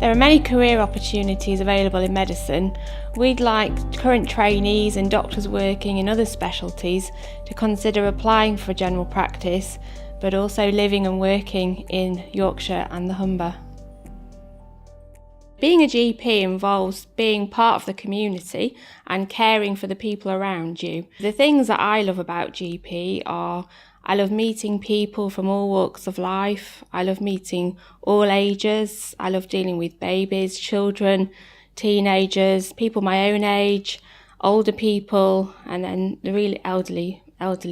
There are many career opportunities available in medicine. We'd like current trainees and doctors working in other specialties to consider applying for general practice, but also living and working in Yorkshire and the Humber. Being a GP involves being part of the community and caring for the people around you. The things that I love about GP are I love meeting people from all walks of life. I love meeting all ages. I love dealing with babies, children, teenagers, people my own age, older people, and then the really elderly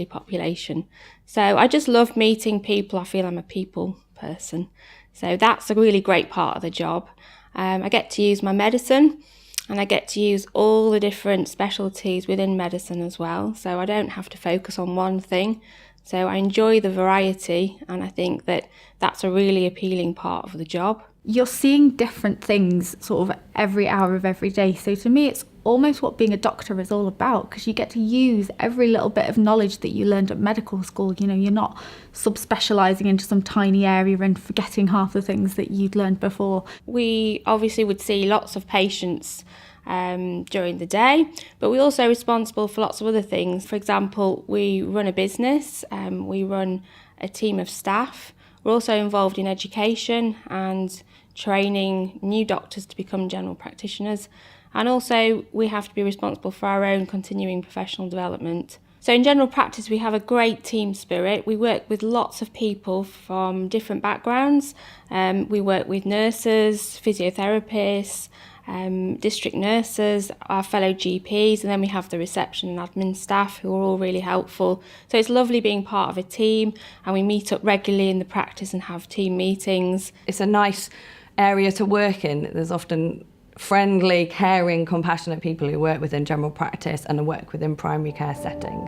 population. So I just love meeting people. I feel I'm a people person. So that's a really great part of the job. I get to use my medicine, and I get to use all the different specialties within medicine as well. So I don't have to focus on one thing. So I enjoy the variety, and I think that that's a really appealing part of the job. You're seeing different things sort of every hour of every day. So to me, it's almost what being a doctor is all about, because you get to use every little bit of knowledge that you learned at medical school. You know, you're not subspecialising into some tiny area and forgetting half the things that you'd learned before. We obviously would see lots of patients during the day, but we're also responsible for lots of other things. For example, we run a business, we run a team of staff. We're also involved in education and training new doctors to become general practitioners, and also we have to be responsible for our own continuing professional development. So in general practice, we have a great team spirit. We work with lots of people from different backgrounds. We work with nurses, physiotherapists, district nurses, our fellow GPs, and then we have the reception and admin staff who are all really helpful. So it's lovely being part of a team, and we meet up regularly in the practice and have team meetings. It's a nice area to work in. There's often friendly, caring, compassionate people who work within general practice and work within primary care setting.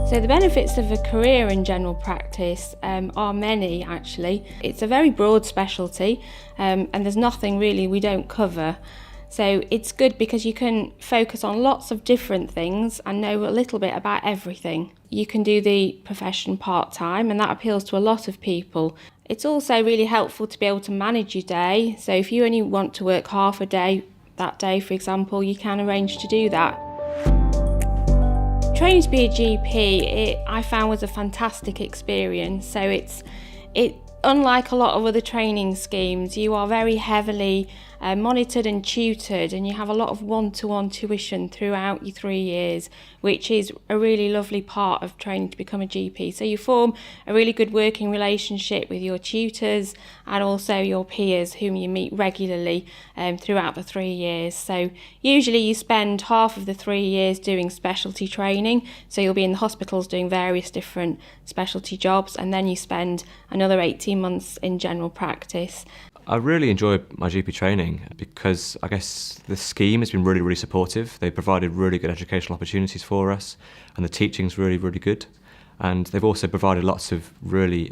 So the benefits of a career in general practice are many, actually. It's a very broad specialty, and there's nothing really we don't cover. So it's good because you can focus on lots of different things and know a little bit about everything. You can do the profession part-time, and that appeals to a lot of people. It's also really helpful to be able to manage your day. So if you only want to work half a day that day, for example, you can arrange to do that. Training to be a GP, I found was a fantastic experience. So it's unlike a lot of other training schemes, you are very heavily monitored and tutored, and you have a lot of one-to-one tuition throughout your 3 years, which is a really lovely part of training to become a GP. So you form a really good working relationship with your tutors and also your peers whom you meet regularly throughout the 3 years. So usually you spend half of the 3 years doing specialty training, so you'll be in the hospitals doing various different specialty jobs, and then you spend another 18 months in general practice. I really enjoy my GP training because I guess the scheme has been really, really supportive. They provided really good educational opportunities for us, and the teaching's really, really good. And they've also provided lots of really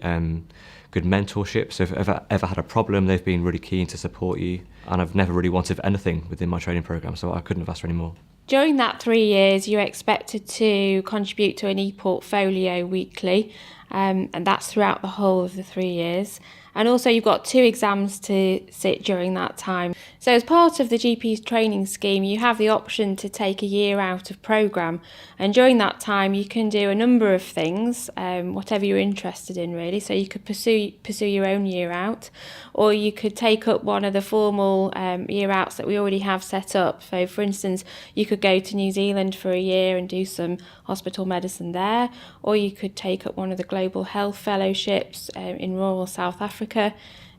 good mentorship. So if I've ever had a problem, they've been really keen to support you. And I've never really wanted anything within my training programme, so I couldn't have asked for any more. During that 3 years, you're expected to contribute to an e-portfolio weekly, and that's throughout the whole of the 3 years. And also you've got 2 exams to sit during that time. So as part of the GP's training scheme, you have the option to take a year out of programme. And during that time, you can do a number of things, whatever you're interested in really. So you could pursue your own year out, or you could take up one of the formal year outs that we already have set up. So for instance, you could go to New Zealand for a year and do some hospital medicine there, or you could take up one of the Global Health Fellowships in rural South Africa.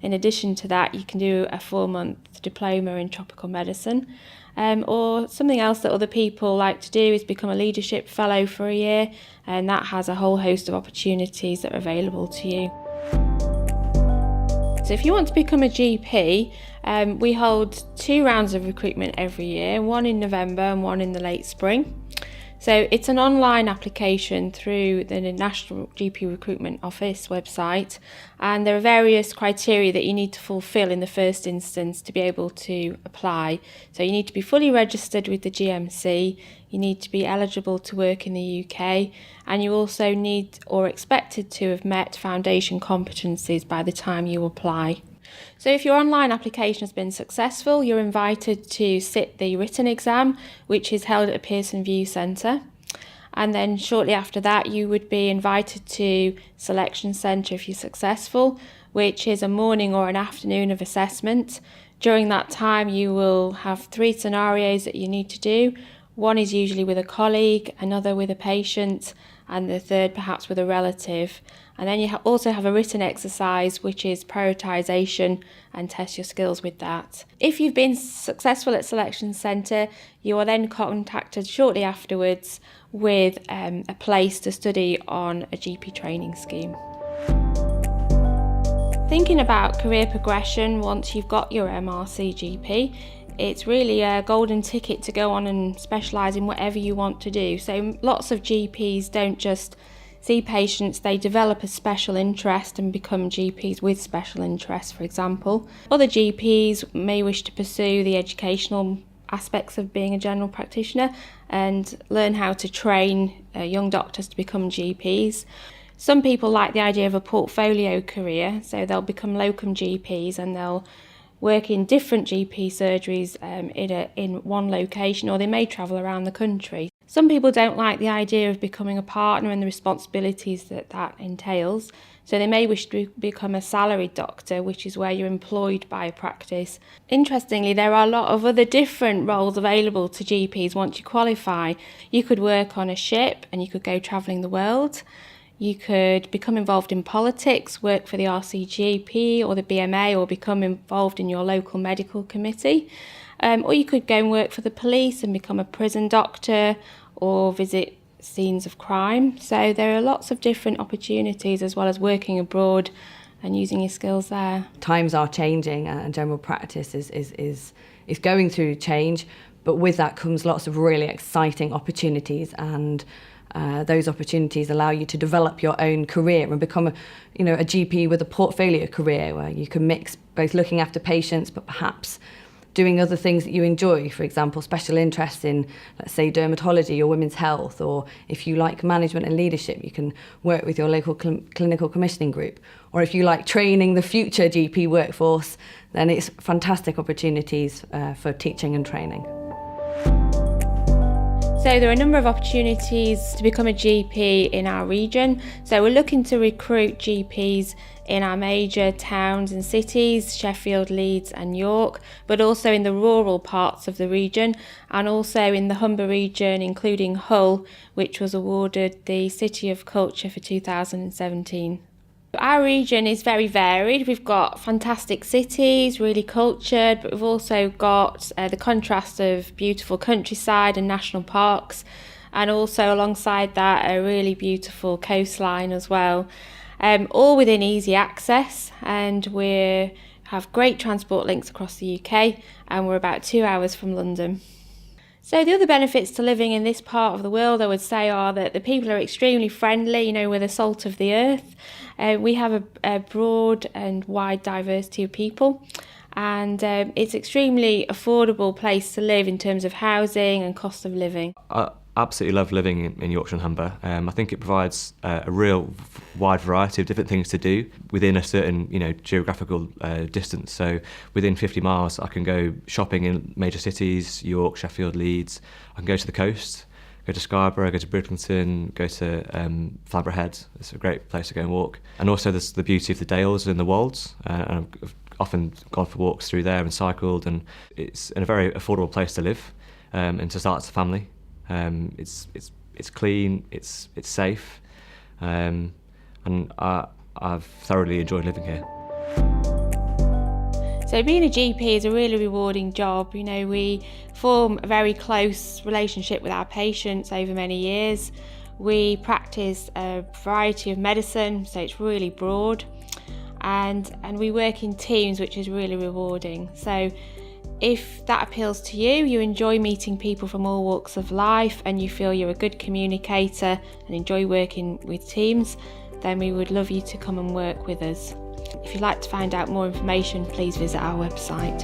In addition to that, you can do a 4-month diploma in tropical medicine. Or something else that other people like to do is become a leadership fellow for a year, and that has a whole host of opportunities that are available to you. So if you want to become a GP, we hold 2 rounds of recruitment every year, one in November and one in the late spring. So it's an online application through the National GP Recruitment Office website, and there are various criteria that you need to fulfil in the first instance to be able to apply. So you need to be fully registered with the GMC, you need to be eligible to work in the UK, and you also need or expected to have met foundation competencies by the time you apply. So if your online application has been successful, you're invited to sit the written exam, which is held at a Pearson View Centre. And then shortly after that, you would be invited to Selection Centre if you're successful, which is a morning or an afternoon of assessment. During that time, you will have 3 scenarios that you need to do. One is usually with a colleague, another with a patient, and the third perhaps with a relative. And then you also have a written exercise, which is prioritisation, and test your skills with that. If you've been successful at Selection Centre, you are then contacted shortly afterwards with a place to study on a GP training scheme. Thinking about career progression once you've got your MRC GP, it's really a golden ticket to go on and specialise in whatever you want to do. So lots of GPs don't just see patients, they develop a special interest and become GPs with special interests, for example. Other GPs may wish to pursue the educational aspects of being a general practitioner and learn how to train young doctors to become GPs. Some people like the idea of a portfolio career, so they'll become locum GPs and they'll work in different GP surgeries in one location, or they may travel around the country. Some people don't like the idea of becoming a partner and the responsibilities that entails, so they may wish to become a salaried doctor, which is where you're employed by a practice. Interestingly, there are a lot of other different roles available to GPs once you qualify. You could work on a ship and you could go travelling the world. You could become involved in politics, work for the RCGP or the BMA, or become involved in your local medical committee. Or you could go and work for the police and become a prison doctor or visit scenes of crime. So there are lots of different opportunities, as well as working abroad and using your skills there. Times are changing and general practice is going through change, but with that comes lots of really exciting opportunities, and those opportunities allow you to develop your own career and become a GP with a portfolio career where you can mix both looking after patients but perhaps doing other things that you enjoy. For example, special interests in, let's say, dermatology or women's health, or if you like management and leadership, you can work with your local clinical commissioning group. Or if you like training the future GP workforce, then it's fantastic opportunities for teaching and training. So there are a number of opportunities to become a GP in our region. So we're looking to recruit GPs in our major towns and cities, Sheffield, Leeds and York, but also in the rural parts of the region, and also in the Humber region, including Hull, which was awarded the City of Culture for 2017. Our region is very varied. We've got fantastic cities, really cultured, but we've also got the contrast of beautiful countryside and national parks, and also alongside that a really beautiful coastline as well, all within easy access, and we have great transport links across the UK, and we're about 2 hours from London. So the other benefits to living in this part of the world, I would say, are that the people are extremely friendly, we're the salt of the earth. We have a broad and wide diversity of people, and it's extremely affordable place to live in terms of housing and cost of living. I absolutely love living in Yorkshire and Humber. I think it provides a real wide variety of different things to do within a certain geographical distance. So within 50 miles I can go shopping in major cities, York, Sheffield, Leeds. I can go to the coast, go to Scarborough, go to Bridlington, go to Flamborough Head. It's a great place to go and walk. And also there's the beauty of the Dales and the Wolds. And I've often gone for walks through there and cycled, and it's in a very affordable place to live and to start as a family. It's clean, it's safe, and I've thoroughly enjoyed living here. So being a GP is a really rewarding job. We form a very close relationship with our patients over many years. We practice a variety of medicine, so it's really broad, and we work in teams, which is really rewarding. So if that appeals to you, you enjoy meeting people from all walks of life, and you feel you're a good communicator and enjoy working with teams, then we would love you to come and work with us. If you'd like to find out more information, please visit our website.